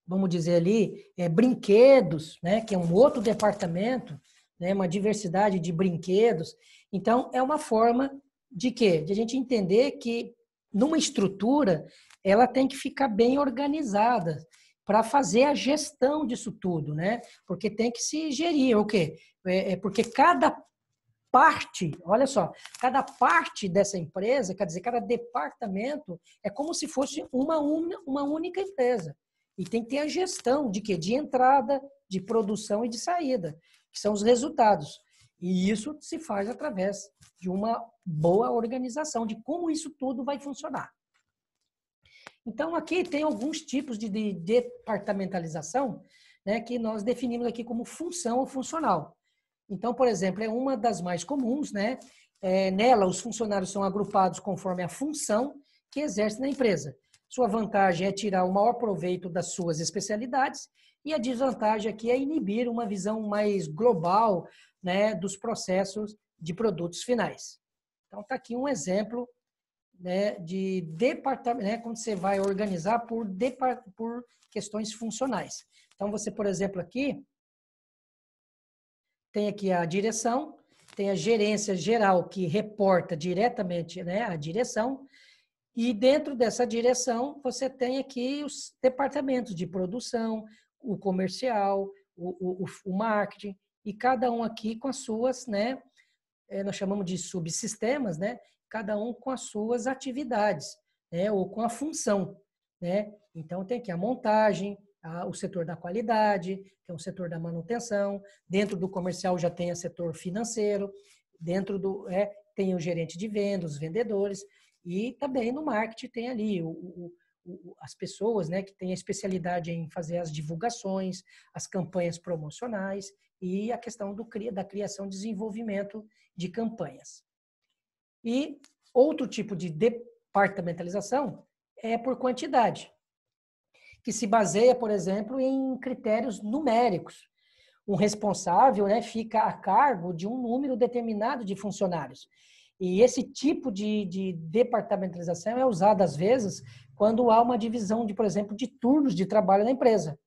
vamos dizer ali, brinquedos, né, que é um outro departamento, né, uma diversidade de brinquedos. Então, é uma forma de quê? De a gente entender que numa estrutura ela tem que ficar bem organizada para fazer a gestão disso tudo, né? Porque tem que se gerir, o quê? Porque cada parte, olha só, cada parte dessa empresa, quer dizer, cada departamento é como se fosse uma única empresa. E tem que ter a gestão de quê? De entrada, de produção e de saída, que são os resultados. E isso se faz através de uma boa organização, de como isso tudo vai funcionar. Então, aqui tem alguns tipos de departamentalização, né, que nós definimos aqui como função ou funcional. Então, por exemplo, é uma das mais comuns, né? Nela, os funcionários são agrupados conforme a função que exerce na empresa. Sua vantagem é tirar o maior proveito das suas especialidades e a desvantagem aqui é inibir uma visão mais global, né, dos processos de produtos finais. Então, está aqui um exemplo, né, de departamento, né, quando você vai organizar por questões funcionais. Então, você, por exemplo, aqui, tem aqui a direção, tem a gerência geral, que reporta diretamente, né, à direção, e dentro dessa direção, você tem aqui os departamentos de produção, o comercial, o marketing, e cada um aqui com as suas, né, nós chamamos de subsistemas, né, cada um com as suas atividades, né, ou com a função, né? Então, tem aqui a montagem, o setor da qualidade, tem o setor da manutenção, dentro do comercial já tem o setor financeiro, dentro tem o gerente de vendas, os vendedores, e também no marketing tem ali as pessoas, né, que têm a especialidade em fazer as divulgações, as campanhas promocionais e a questão da criação e desenvolvimento de campanhas. E outro tipo de departamentalização é por quantidade, que se baseia, por exemplo, em critérios numéricos. Um responsável, né, fica a cargo de um número determinado de funcionários. E esse tipo de departamentalização é usado, às vezes, quando há uma divisão, por exemplo, de turnos de trabalho na empresa.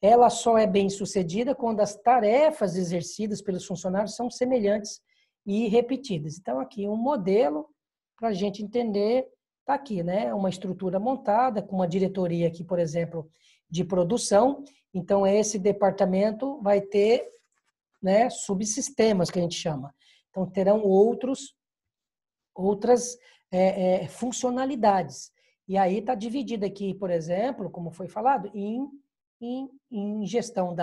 Ela só é bem sucedida quando as tarefas exercidas pelos funcionários são semelhantes e repetidas. Então, aqui um modelo para a gente entender, está aqui, né? Uma estrutura montada com uma diretoria aqui, por exemplo, de produção. Então, esse departamento vai ter, né, subsistemas, que a gente chama. Então, terão outras funcionalidades. E aí está dividido aqui, por exemplo, como foi falado, em gestão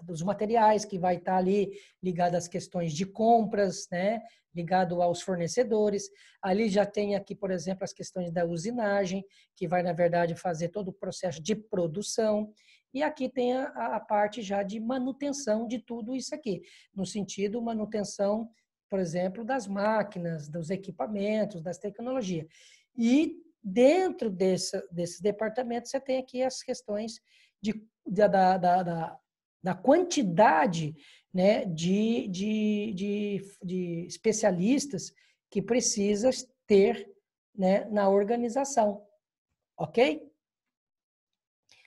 dos materiais, que vai estar ali ligado às questões de compras, né? Ligado aos fornecedores. Ali já tem aqui, por exemplo, as questões da usinagem, que vai, na verdade, fazer todo o processo de produção. E aqui tem a parte já de manutenção de tudo isso aqui, no sentido manutenção, por exemplo, das máquinas, dos equipamentos, das tecnologias. E dentro desses departamentos, você tem aqui as questões da quantidade, né, de especialistas que precisa ter, né, na organização. Ok?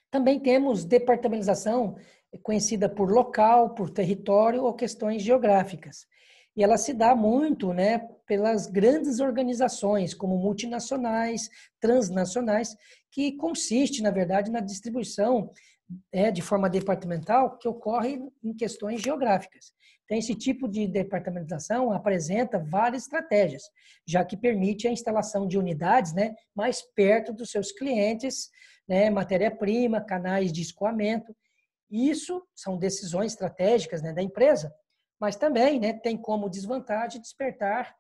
Também temos departamentalização conhecida por local, por território ou questões geográficas. E ela se dá muito, né, pelas grandes organizações, como multinacionais, transnacionais, que consiste, na verdade, na distribuição de forma departamental que ocorre em questões geográficas. Então, esse tipo de departamentalização apresenta várias estratégias, já que permite a instalação de unidades, né, mais perto dos seus clientes, né, matéria-prima, canais de escoamento. Isso são decisões estratégicas, né, da empresa, mas também, né, tem como desvantagem despertar,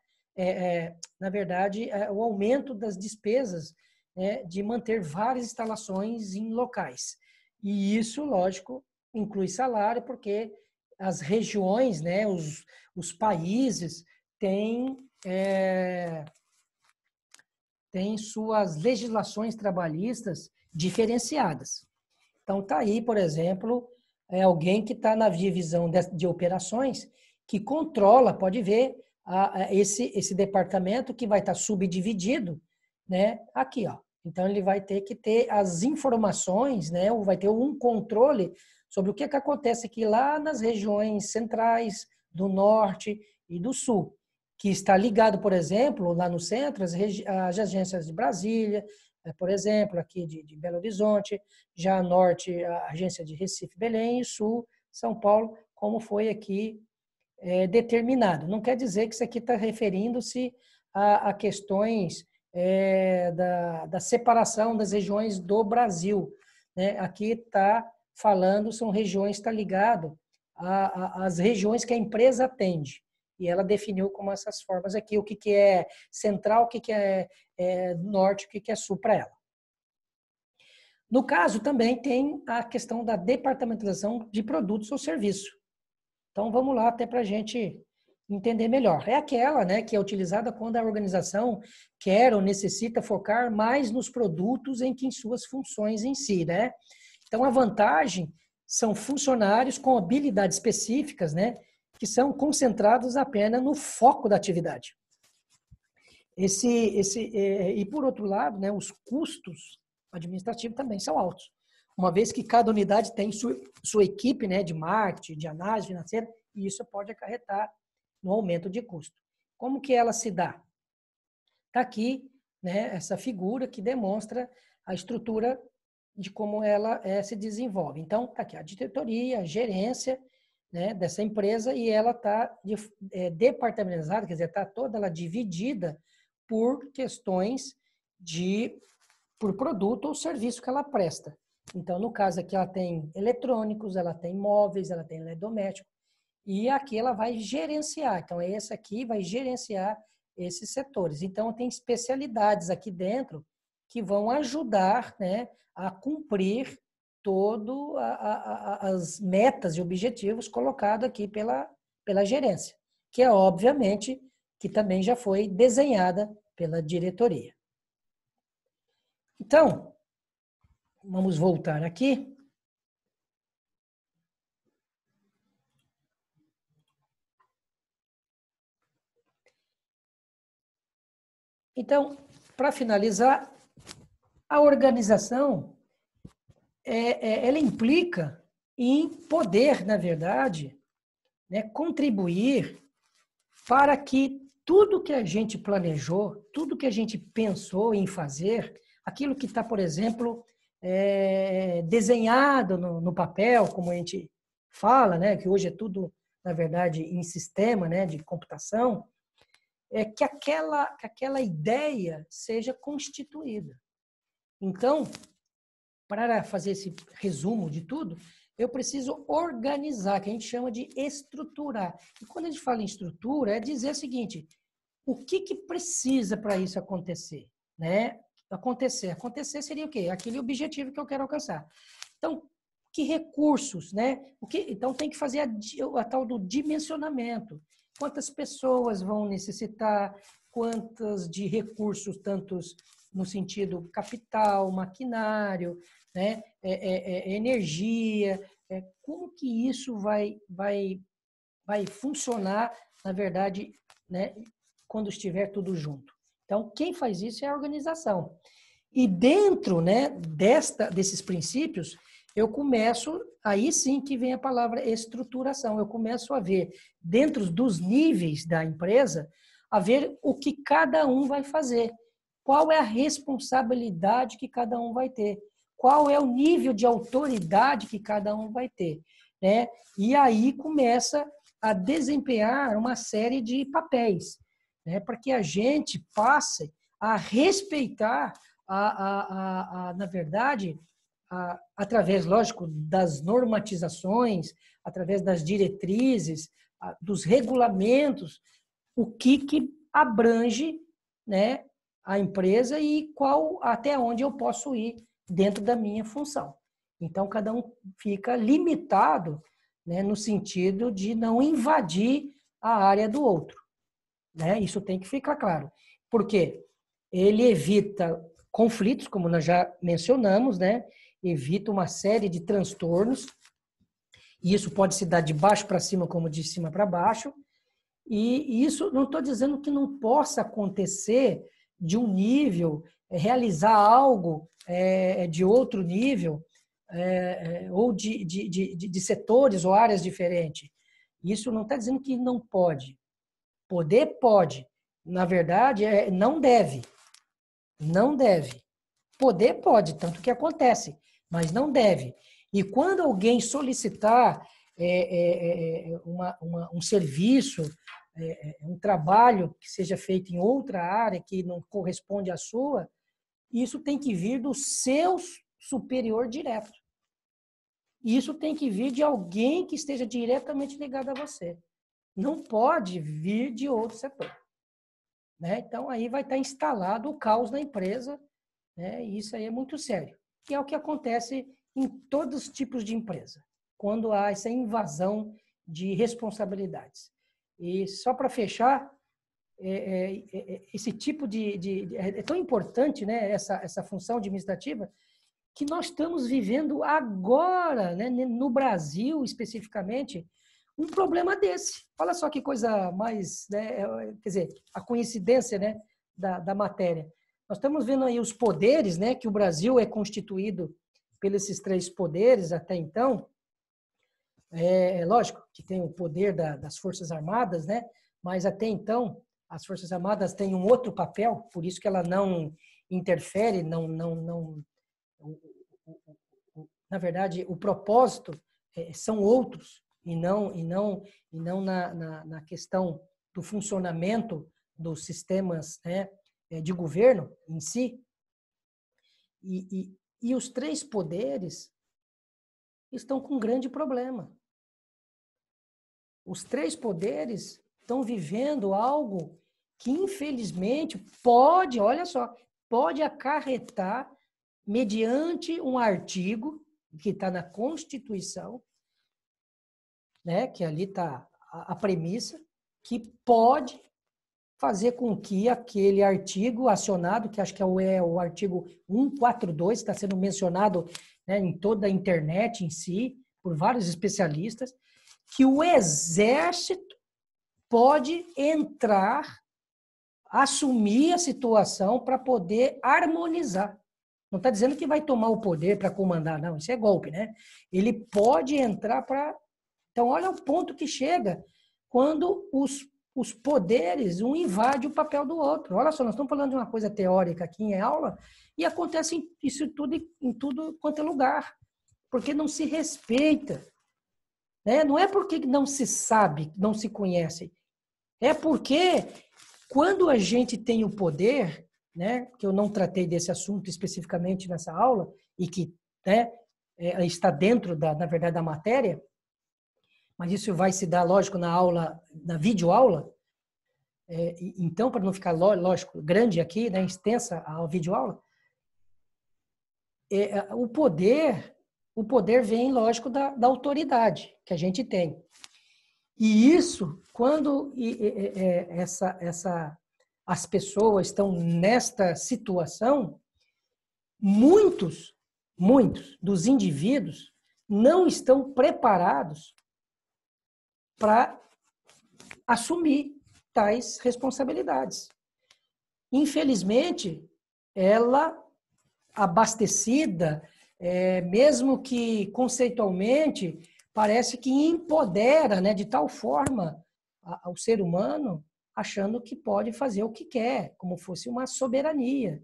na verdade, o aumento das despesas né, de manter várias instalações em locais. E isso, lógico, inclui salário, porque as regiões, né, os países têm, têm suas legislações trabalhistas diferenciadas. Então, está aí, por exemplo, alguém que está na divisão de operações que controla, pode ver, esse departamento que vai estar subdividido, né, aqui, ó. Então, ele vai ter que ter as informações, né, ou vai ter um controle sobre o que acontece aqui lá nas regiões centrais, do norte e do sul, que está ligado, por exemplo, lá no centro, às agências de Brasília, por exemplo, aqui de Belo Horizonte, já a norte, a agência de Recife, Belém, e sul, São Paulo, como foi aqui determinado. Não quer dizer que isso aqui está referindo-se a questões da separação das regiões do Brasil, né? Aqui está falando, são regiões, está ligado às regiões que a empresa atende. E ela definiu como essas formas aqui, o que é central, o que é norte, o que é sul para ela. No caso, também tem a questão da departamentalização de produtos ou serviços. Então, vamos lá até para a gente entender melhor. É aquela, né, que é utilizada quando a organização quer ou necessita focar mais nos produtos em que em suas funções em si, né? Então, a vantagem são funcionários com habilidades específicas, né, que são concentrados apenas no foco da atividade. E, por outro lado, né, os custos administrativos também são altos, uma vez que cada unidade tem sua equipe, né, de marketing, de análise financeira, e isso pode acarretar no aumento de custo. Como que ela se dá? Está aqui, né, essa figura que demonstra a estrutura de como ela se desenvolve. Então, está aqui a diretoria, a gerência, né, dessa empresa, e ela está departamentalizada, quer dizer, está toda ela dividida por questões por produto ou serviço que ela presta. Então, no caso aqui, ela tem eletrônicos, ela tem móveis, ela tem eletrodoméstico, e aqui ela vai gerenciar. Então, esse aqui vai gerenciar esses setores. Então, tem especialidades aqui dentro que vão ajudar, né, a cumprir todas as metas e objetivos colocados aqui pela gerência, que é, obviamente, que também já foi desenhada pela diretoria. Então, vamos voltar aqui. Então, para finalizar, a organização, ela implica em poder, na verdade, né, contribuir para que tudo que a gente planejou, tudo que a gente pensou em fazer, aquilo que está, por exemplo, desenhado no papel, como a gente fala, né, que hoje é tudo, na verdade, em sistema, né, de computação, que aquela ideia seja constituída. Então, para fazer esse resumo de tudo, eu preciso organizar, que a gente chama de estruturar. E quando a gente fala em estrutura, é dizer o seguinte: o que precisa para isso acontecer? Né? Acontecer seria o quê? Aquele objetivo que eu quero alcançar. Então, que recursos, né? Então, tem que fazer a tal do dimensionamento. Quantas pessoas vão necessitar, quantas de recursos, tantos no sentido capital, maquinário, né? Energia, como que isso vai funcionar, na verdade, né? Quando estiver tudo junto. Então, quem faz isso é a organização. E dentro, né, desses princípios, eu começo, aí sim que vem a palavra estruturação, eu começo a ver, dentro dos níveis da empresa, a ver o que cada um vai fazer, qual é a responsabilidade que cada um vai ter, qual é o nível de autoridade que cada um vai ter, né? E aí começa a desempenhar uma série de papéis, né, para que a gente passe a respeitar, na verdade, através, lógico, das normatizações, através das diretrizes, dos regulamentos, o que abrange, né, a empresa e até onde eu posso ir dentro da minha função. Então, cada um fica limitado, né, no sentido de não invadir a área do outro. Né? Isso tem que ficar claro. Por quê? Ele evita conflitos, como nós já mencionamos, né? Evita uma série de transtornos, e isso pode se dar de baixo para cima, como de cima para baixo, e isso não estou dizendo que não possa acontecer de um nível, realizar algo de outro nível, ou de setores ou áreas diferentes. Isso não está dizendo que não pode. Poder pode. Na verdade, não deve. Não deve. Poder pode, tanto que acontece, mas não deve. E quando alguém solicitar um serviço, um trabalho que seja feito em outra área que não corresponde à sua, isso tem que vir do seu superior direto. Isso tem que vir de alguém que esteja diretamente ligado a você. Não pode vir de outro setor. Né? Então, aí vai estar instalado o caos na empresa, né? E isso aí é muito sério. Que é o que acontece em todos os tipos de empresa, quando há essa invasão de responsabilidades. E só para fechar, esse tipo é tão importante, né, essa função administrativa, que nós estamos vivendo agora, né, no Brasil especificamente, um problema desse. Olha só que coisa mais, né, quer dizer, a coincidência, né, da matéria. Nós estamos vendo aí os poderes, né, que o Brasil é constituído pelos esses 3 poderes até então. Lógico que tem o poder das Forças Armadas, né, mas até então as Forças Armadas têm um outro papel, por isso que ela não interfere, na verdade, o propósito são outros, e não na questão do funcionamento dos sistemas, né, de governo em si. E os 3 poderes estão com um grande problema. Os 3 poderes estão vivendo algo que, infelizmente, olha só, pode acarretar, mediante um artigo que está na Constituição, né, que ali está a premissa, que pode fazer com que aquele artigo acionado, que acho que é o artigo 142, está sendo mencionado, né, em toda a internet em si, por vários especialistas, que o Exército pode entrar, assumir a situação para poder harmonizar. Não está dizendo que vai tomar o poder para comandar, não, isso é golpe, né? Ele pode entrar para... Então, olha o ponto que chega quando os poderes, um invade o papel do outro. Olha só, nós estamos falando de uma coisa teórica aqui em aula e acontece isso tudo em tudo quanto é lugar, porque não se respeita. Né? Não é porque não se sabe, não se conhece, é porque quando a gente tem o poder, né, que eu não tratei desse assunto especificamente nessa aula, e que, né, está dentro, na verdade, da matéria, mas isso vai se dar, lógico, na aula, na videoaula. Então, para não ficar, lógico, grande aqui, né, extensa a videoaula, o poder vem, lógico, da autoridade que a gente tem. E isso, quando as pessoas estão nesta situação, muitos dos indivíduos não estão preparados para assumir tais responsabilidades. Infelizmente, ela, abastecida, mesmo que conceitualmente, parece que empodera, né, de tal forma ao ser humano, achando que pode fazer o que quer, como fosse uma soberania,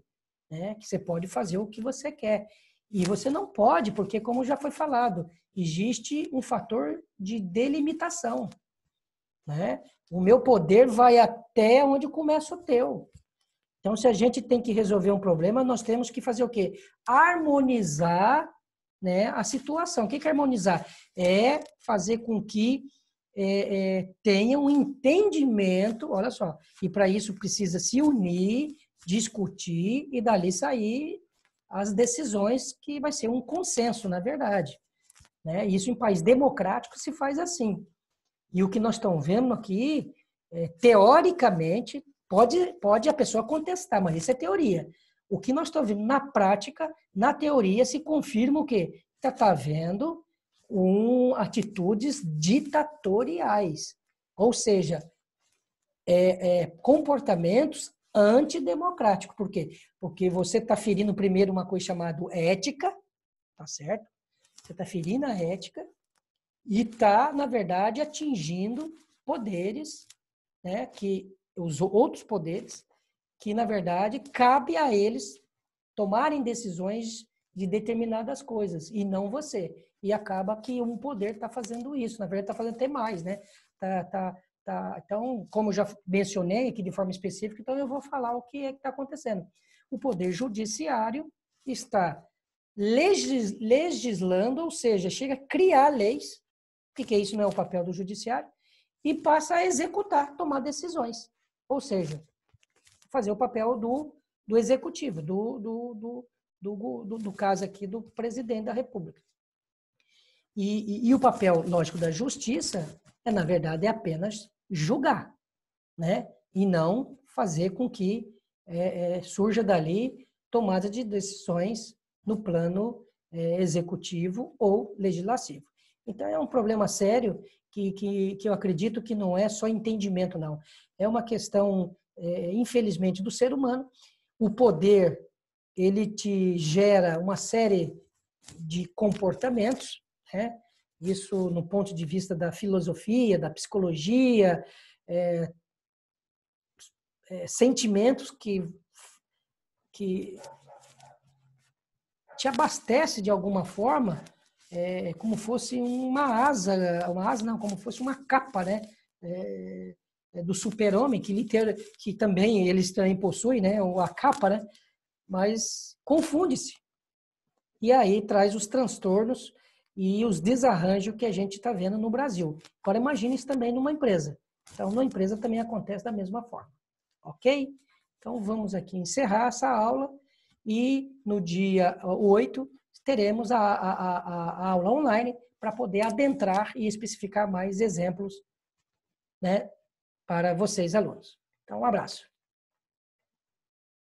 né, que você pode fazer o que você quer. E você não pode, porque, como já foi falado, existe um fator de delimitação. Né? O meu poder vai até onde começa o teu. Então, se a gente tem que resolver um problema, nós temos que fazer o quê? Harmonizar, né, a situação. O que é harmonizar? É fazer com que tenha um entendimento, olha só, e para isso precisa se unir, discutir e dali sair as decisões que vai ser um consenso, na verdade. Né? Isso em país democrático se faz assim. E o que nós estamos vendo aqui, teoricamente, pode a pessoa contestar, mas isso é teoria. O que nós estamos vendo na prática, na teoria, se confirma o quê? Está havendo atitudes ditatoriais, ou seja, comportamentos antidemocráticos. Por quê? Porque você está ferindo primeiro uma coisa chamada ética, tá certo? Você está ferindo a ética e está, na verdade, atingindo poderes, né, que os outros poderes, que, na verdade, cabe a eles tomarem decisões de determinadas coisas, e não você. E acaba que um poder está fazendo isso, na verdade está fazendo até mais, né? Então, como eu já mencionei aqui de forma específica, então eu vou falar o que é que está acontecendo. O poder judiciário está legislando, ou seja, chega a criar leis, que isso não é o papel do judiciário, e passa a executar, tomar decisões. Ou seja, fazer o papel do executivo, do caso aqui do presidente da República. E o papel, lógico, da justiça na verdade, é apenas julgar, né? E não fazer com que surja dali tomada de decisões no plano executivo ou legislativo. Então, é um problema sério que eu acredito que não é só entendimento, não. É uma questão, infelizmente, do ser humano. O poder, ele te gera uma série de comportamentos, né? Isso no ponto de vista da filosofia, da psicologia, sentimentos que te abastece de alguma forma, como fosse uma asa não, como fosse uma capa, né? Do super-homem, que também eles também possuem, né? A capa, né? Mas confunde-se. E aí traz os transtornos e os desarranjos que a gente está vendo no Brasil. Agora, imagine isso também numa empresa. Então, numa empresa também acontece da mesma forma. Ok? Então, vamos aqui encerrar essa aula e no dia 8 teremos a aula online para poder adentrar e especificar mais exemplos, né, para vocês, alunos. Então, um abraço.